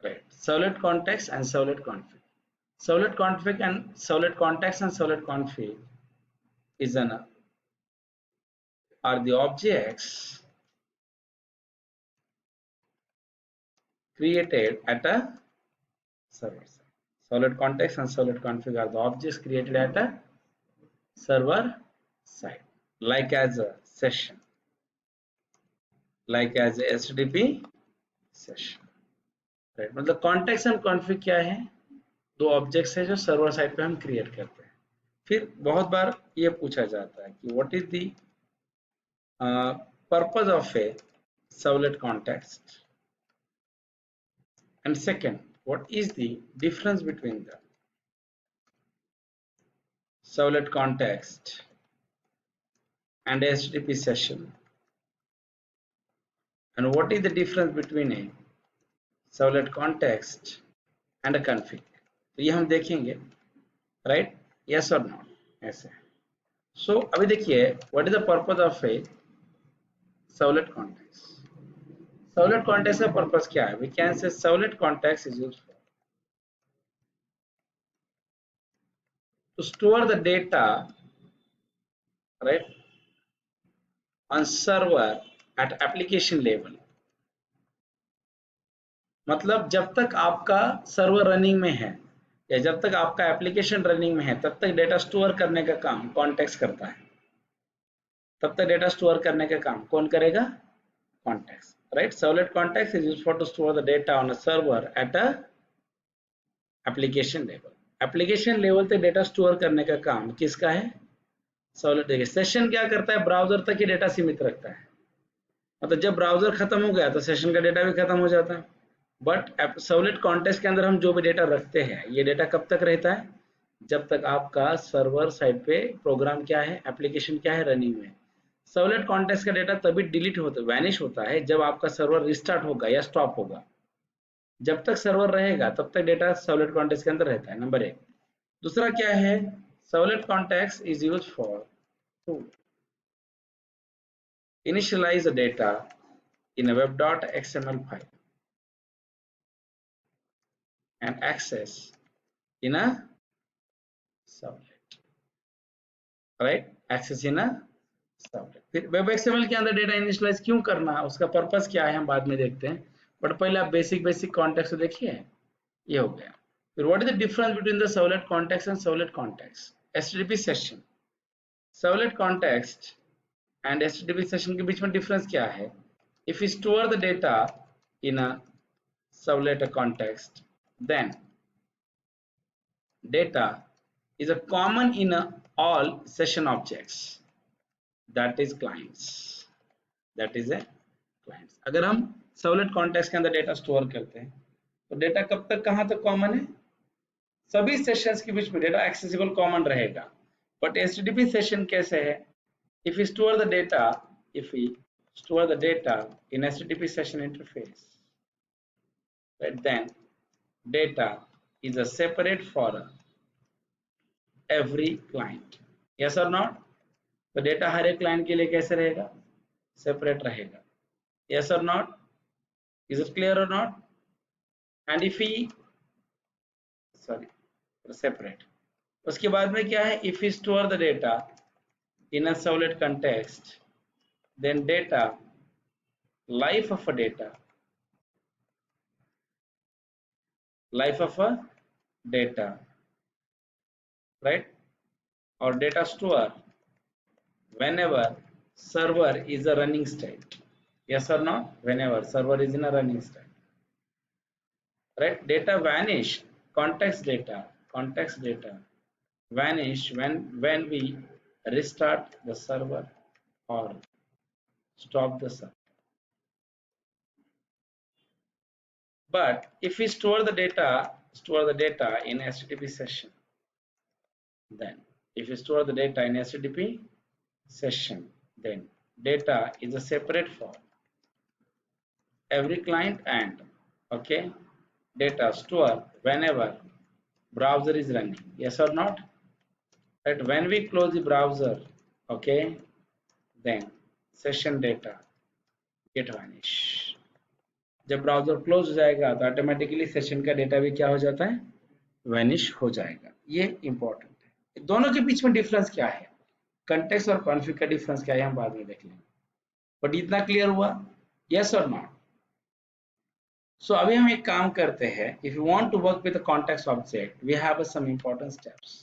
right? Servlet context and servlet config. Servlet config and servlet context and servlet config is an are the objects created at a server side. Servlet context and servlet config are the objects created at a server side, like as a session, like as a HTTP session, right? मतलब context and config क्या है? दो objects है जो server side पे हम create करते हैं. फिर बहुत बार ये पूछा जाता है कि what is the purpose of a servlet context, and second, what is the difference between the servlet context and HTTP session, and what is the difference between a servlet context and a config. तो ये हम देखेंगे, right? Yes और no ऐसे. So अभी देखिए, what is the purpose of a servlet context. Servlet context का purpose क्या है? We can say servlet context is used for to store the data, right, on server at application level. मतलब जब तक आपका सर्वर रनिंग में है या जब तक आपका एप्लीकेशन रनिंग में है तब तक डेटा स्टोर करने का काम कॉन्टेक्स्ट करता है. तब तक डेटा स्टोर करने का काम कौन करेगा? Context, right? Servlet context is used for to store the data on a server at a application level. Application level तक डेटा स्टोर करने का काम किसका है? सर्वलेट. सेशन क्या करता है? ब्राउजर तक ही डेटा सीमित रखता है. मतलब जब ब्राउजर खत्म हो गया तो सेशन का डेटा भी खत्म हो जाता है. बट सर्वलेट कॉन्टेक्स्ट के अंदर हम जो भी डेटा रखते हैं, ये डेटा कब तक रहता है? जब तक आपका सर्वर साइड पे प्रोग्राम क्या है, एप्लीकेशन क्या है, रनिंग में. सर्वलेट कॉन्टेक्स्ट का डेटा तभी डिलीट होता, वैनिश होता है जब आपका सर्वर रिस्टार्ट होगा या स्टॉप होगा. जब तक सर्वर रहेगा तब तक डेटा सर्वलेट कॉन्टेक्स्ट के अंदर रहता है, नंबर एक. दूसरा क्या है? Servlet context is used for to initialize the data in a web.xml file and access in a servlet, right? Access in a servlet. फिर वेब एक्सएमएल के अंदर डेटा इनिशियलाइज क्यों करना, उसका पर्पस क्या है हम बाद में देखते हैं. बट पहले आप बेसिक कॉन्टेक्स्ट देखिए. ये हो गया. फिर what is the difference between the servlet context and servlet context. HTTP session, servlet context and HTTP session के बीच में डिफरेंस क्या है? If we store the data in a servlet context, then data is a common in all session objects, that is clients, that is a clients. अगर हम servlet context के अंदर data store करते हैं तो डेटा कब तक कहां तक कॉमन है? सभी सेशंस के बीच में डेटा एक्सेसिबल कॉमन रहेगा. बट एचटीटीपी सेशन कैसे है? If we store the data, if we store the data in HTTP session interface, right, then data is a separate for every client. Yes or not? तो data हर एक client के लिए कैसे रहेगा? Separate रहेगा. Yes or not? Is it clear or not? And if we separate, उसके बाद में क्या है? If we store the data in a servlet context, then data, life of a data, right, or data store whenever server is a running state. Yes or not? Whenever server is in a running state, right? Data vanish, context data vanish when we restart the server or stop the server. But if we store the data in HTTP session, then if you store the data in HTTP session, then data is a separate for every client and okay, data store whenever browser is running. Yes or not? Right? When we close the browser, okay, then session data get vanish. जब browser close हो जाएगा तो automatically session का data भी क्या हो जाता है, वैनिश हो जाएगा। ये इंपॉर्टेंट है। दोनों के बीच में डिफरेंस क्या है, कंटेक्स्ट और कॉन्फ़िग का डिफरेंस क्या है, हम बाद में देख लेंगे, बट इतना क्लियर हुआ, यस और नॉट। सो अभी हम एक काम करते हैं, if you want to work with the context object we have some important steps.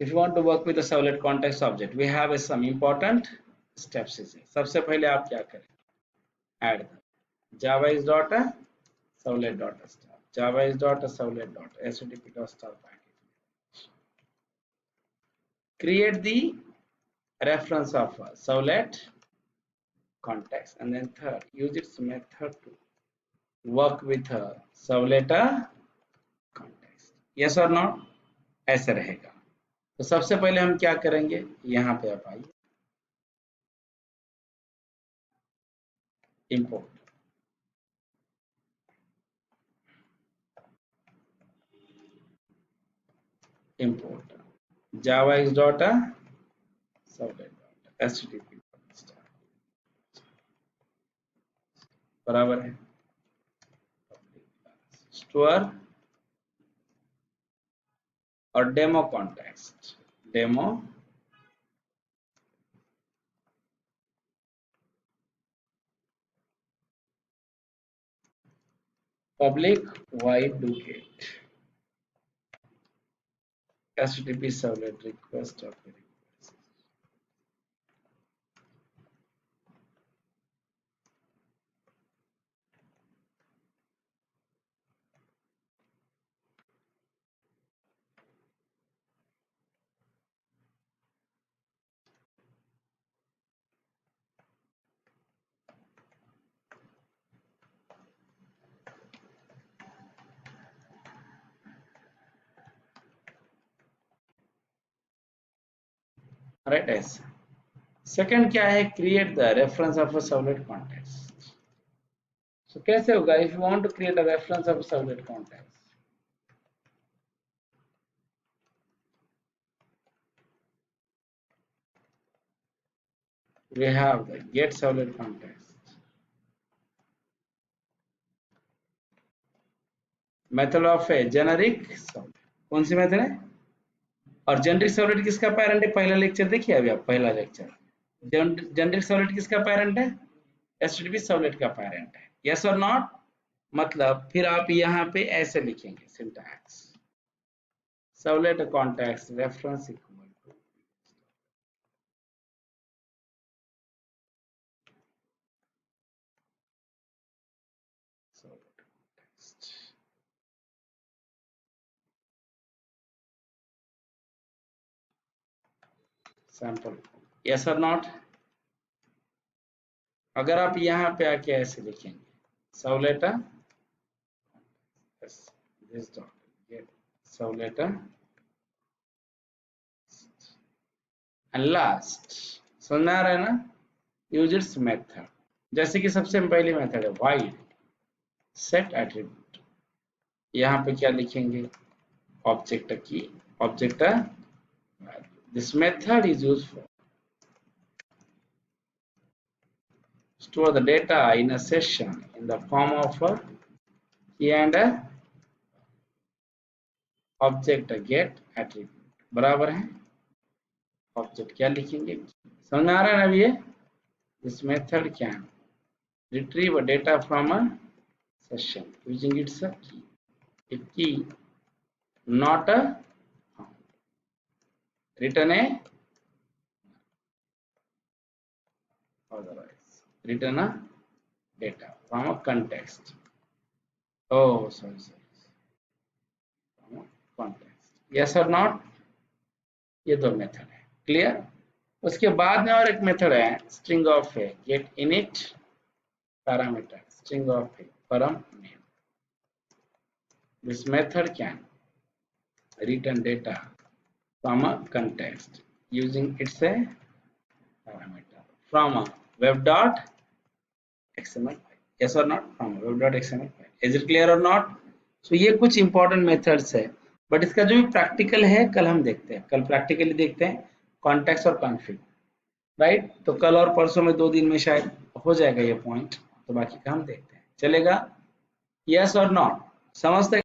If you want to work with the servlet context object, we have some important steps. सबसे पहले आप क्या करें, add java is dot servlet dot star, java is dot servlet dot http dot star package. Create the reference of servlet context, and then third, use its method to work with servlet context. Yes or not? ऐसे रहेगा। तो सबसे पहले हम क्या करेंगे, यहाँ पे आप आइए, import import java is dot servlet dot http बराबर है स्टोर और demo context, demo public void doGet http servlet request of request. Right ऐसे। सेकंड क्या है, create the reference of a servlet context. So कैसे होगा, if you want to create a reference of a servlet context, we have the get servlet context, method of a generic servlet. कौन सी method है, और generic servlet किसका parent है, पहला lecture देखिए अभी आप, पहला लेक्चर जेनेरिक सर्वलेट किसका पेरेंट है, एचटीटीपी सर्वलेट का पेरेंट है। यस और नॉट, मतलब फिर आप यहाँ पे ऐसे लिखेंगे syntax, servlet context reference equal to servlet context sample. Yes और नॉट, अगर आप यहाँ पे आके ऐसे लिखेंगे servlet this dot get servlet and last, समझ में आ रहा है ना, यूज इट्स मेथड। जैसे कि सबसे पहली मेथड है वाइड सेट एट्रीब्यूट, यहाँ पे क्या लिखेंगे, ऑब्जेक्ट की object this method is used for store the data in a session in the form of a key and a object get attribute, बराबर है ऑब्जेक्ट क्या लिखेंगे, समझ में आ रहा है ना अभी ये, this method can retrieve data from a session using its a key not a return a otherwise return a data from a context, oh sorry from a context, yes or not। ये दो method है, clear. उसके बाद में और एक method है string of a get init parameter string of a param name, this method can return data from a context using its a parameter from a web.xml file, yes or not, from a web.xml file, is it clear or not। so ये कुछ important methods है, but इसका जो भी practical है कल हम देखते हैं, कल प्रैक्टिकली देखते हैं कॉन्टेक्स्ट और कॉन्फिग, राइट। तो कल और परसों में 2 दिन में शायद हो जाएगा ये पॉइंट, तो बाकी का हम देखते हैं, चलेगा? यस और नॉट, समझते